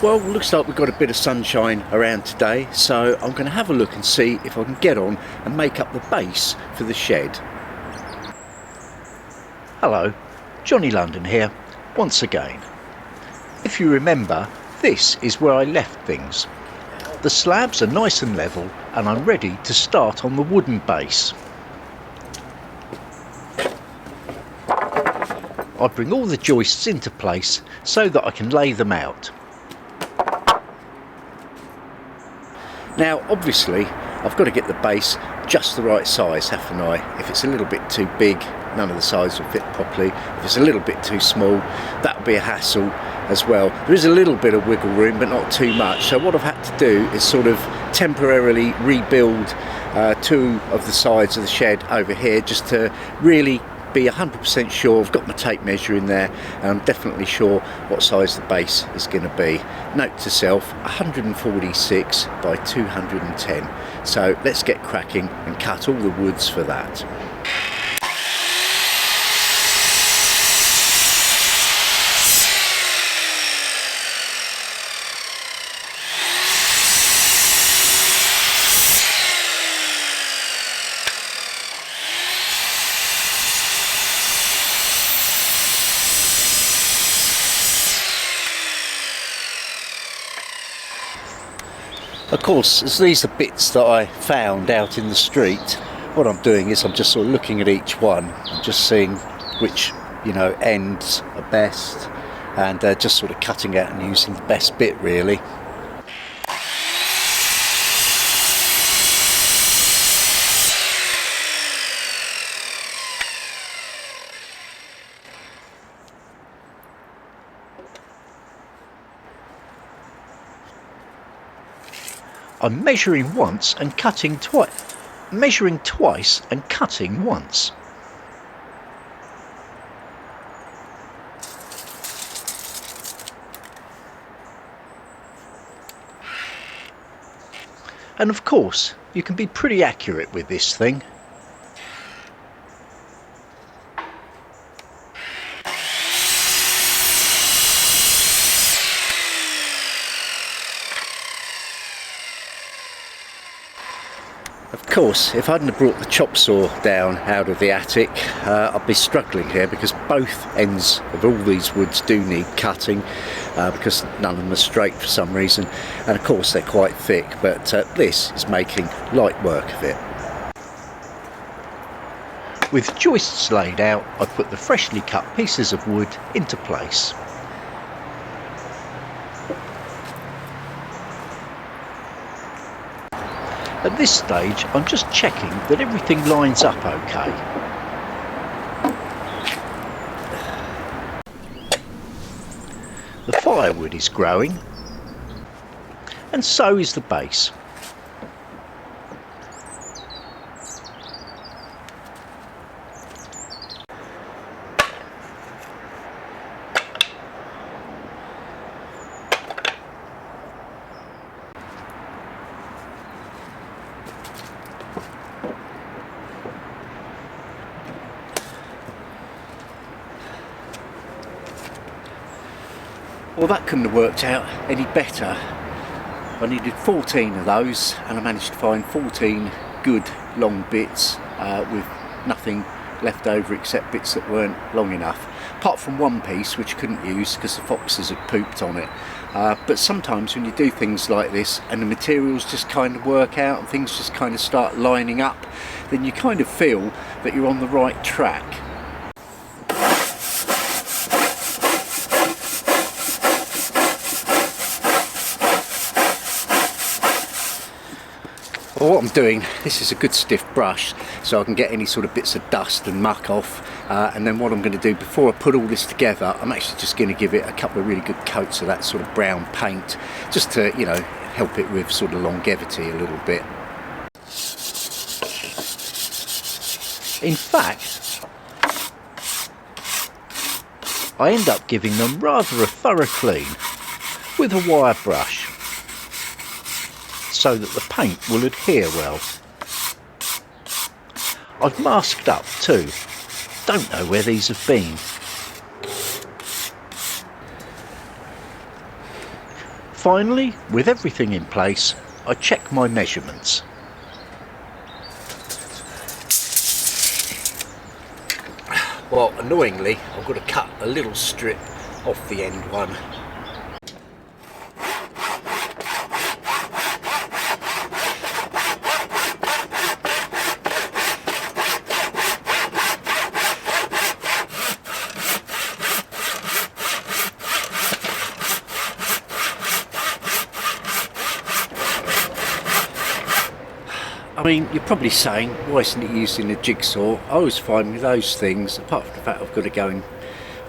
Well, looks like we've got a bit of sunshine around today, so I'm going to have a look and see if I can get on and make up the base for the shed. Hello, Johnny London here, once again. If you remember, this is where I left things. The slabs are nice and level, and I'm ready to start on the wooden base. I bring all the joists into place so that I can lay them out. Now obviously I've got to get the base just the right size, haven't I? If it's a little bit too big, none of the sides will fit properly. If it's a little bit too small, that would be a hassle as well. There is a little bit of wiggle room, but not too much. So what I've had to do is sort of temporarily rebuild two of the sides of the shed over here, just to really be 100% sure. I've got my tape measure in there and I'm definitely sure what size the base is going to be. Note to self, 146 by 210. So let's get cracking and cut all the woods for that. Of course, as these are bits that I found out in the street, what I'm doing is I'm just sort of looking at each one and just seeing which, ends are best, and just sort of cutting out and using the best bit really. I'm measuring once and cutting twice. Measuring twice and cutting once. And of course, you can be pretty accurate with this thing. Of course, if I hadn't have brought the chop saw down out of the attic, I'd be struggling here, because both ends of all these woods do need cutting, because none of them are straight for some reason, and of course they're quite thick, but this is making light work of it. With joists laid out, I put the freshly cut pieces of wood into place. At this stage, I'm just checking that everything lines up okay. The firewood is growing, and so is the base. Well, that couldn't have worked out any better. I needed 14 of those, and I managed to find 14 good long bits with nothing left over except bits that weren't long enough, apart from one piece which I couldn't use because the foxes had pooped on it. But sometimes when you do things like this and the materials just kind of work out and things just kind of start lining up, then you kind of feel that you're on the right track. Well, what I'm doing, this is a good stiff brush so I can get any sort of bits of dust and muck off, and then what I'm going to do before I put all this together, I'm actually just going to give it a couple of really good coats of that sort of brown paint, just to, help it with sort of longevity a little bit. In fact, I end up giving them rather a thorough clean with a wire brush, so that the paint will adhere well. I've masked up too. Don't know where these have been. Finally, with everything in place, I check my measurements. Well, annoyingly, I've got to cut a little strip off the end one. I mean, you're probably saying, why isn't it using a jigsaw? I was fine with those things, apart from the fact I've got to go and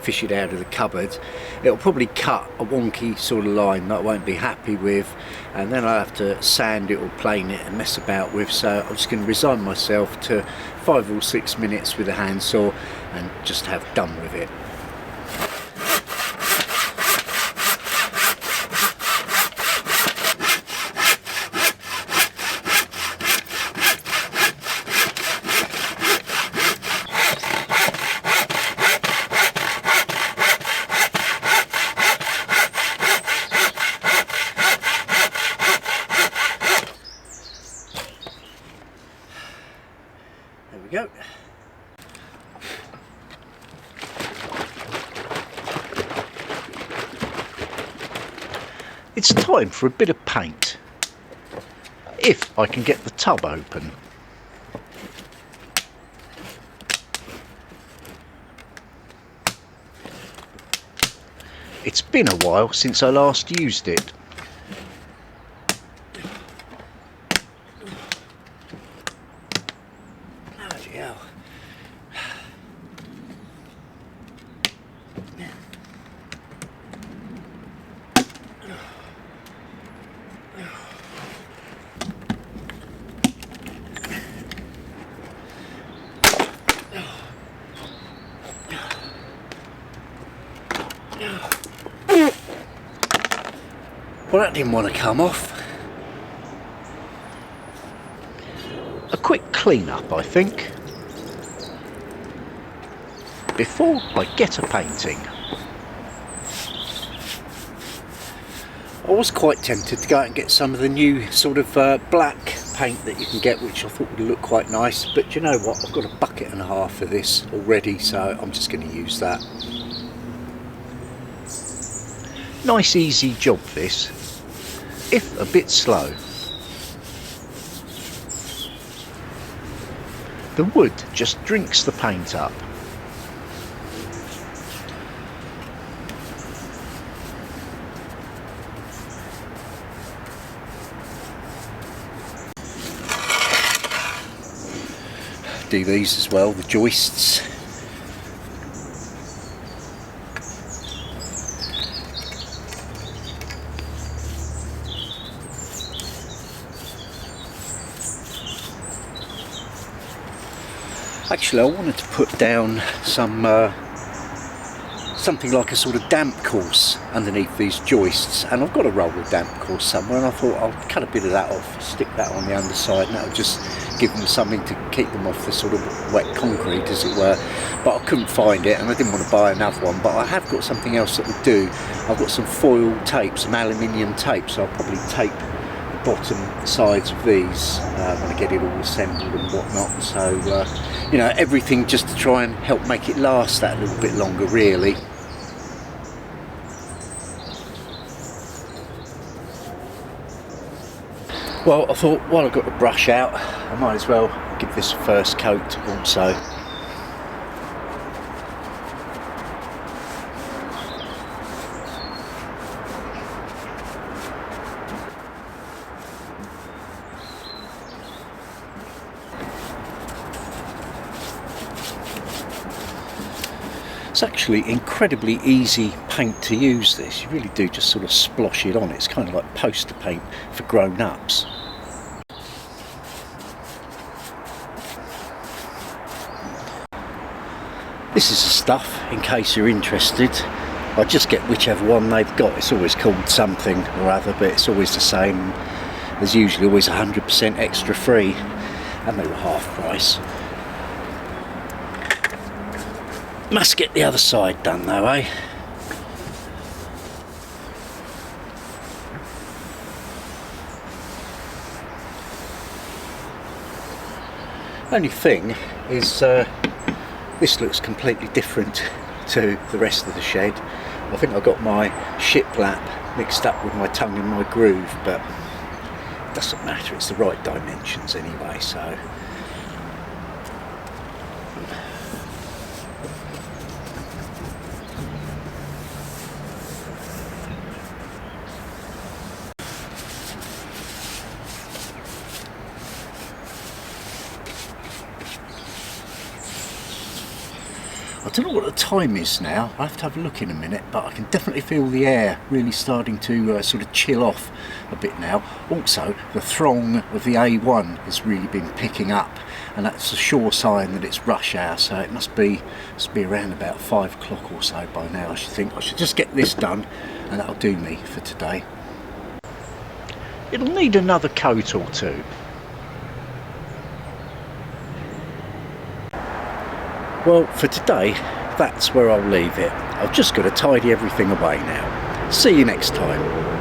fish it out of the cupboard. It'll probably cut a wonky sort of line that I won't be happy with, and then I'll have to sand it or plane it and mess about with, so I'm just going to resign myself to 5 or 6 minutes with a handsaw and just have done with it. There we go. It's time for a bit of paint, if I can get the tub open. It's been a while since I last used it. Bloody hell. Well, that didn't want to come off. A quick clean up, I think, before I get a painting. I was quite tempted to go out and get some of the new sort of black paint that you can get, which I thought would look quite nice, but you know what, I've got a bucket and a half of this already, so I'm just going to use that. Nice easy job this, if a bit slow. The wood just drinks the paint up. Do these as well, the joists. Actually, I wanted to put down some something like a sort of damp course underneath these joists, and I've got a roll of damp course somewhere, and I thought I'll cut a bit of that off, stick that on the underside, and that'll just give them something to keep them off the sort of wet concrete, as it were. But I couldn't find it, and I didn't want to buy another one, but I have got something else that would do. I've got some foil tape, some aluminium tape, so I'll probably tape the bottom sides of these when I get it all assembled and whatnot. So you know, everything just to try and help make it last that little bit longer, really. Well, I thought while I've got the brush out, I might as well give this a first coat also. It's actually incredibly easy paint to use this. You really do just sort of splosh it on. It's kind of like poster paint for grown-ups. This is the stuff, in case you're interested. I just get whichever one they've got. It's always called something or other, but it's always the same. There's usually always 100% extra free, and they were half price. Must get the other side done though, eh? Only thing is this looks completely different to the rest of the shed. I think I got my shiplap mixed up with my tongue in my groove, but it doesn't matter, it's the right dimensions anyway, so. I don't know what the time is now, I have to have a look in a minute, but I can definitely feel the air really starting to sort of chill off a bit now. Also, the throng of the A1 has really been picking up, and that's a sure sign that it's rush hour, so it must be around about 5 o'clock or so by now. I should think I should just get this done, and that'll do me for today. It'll need another coat or two. Well, for today, that's where I'll leave it. I've just got to tidy everything away now. See you next time.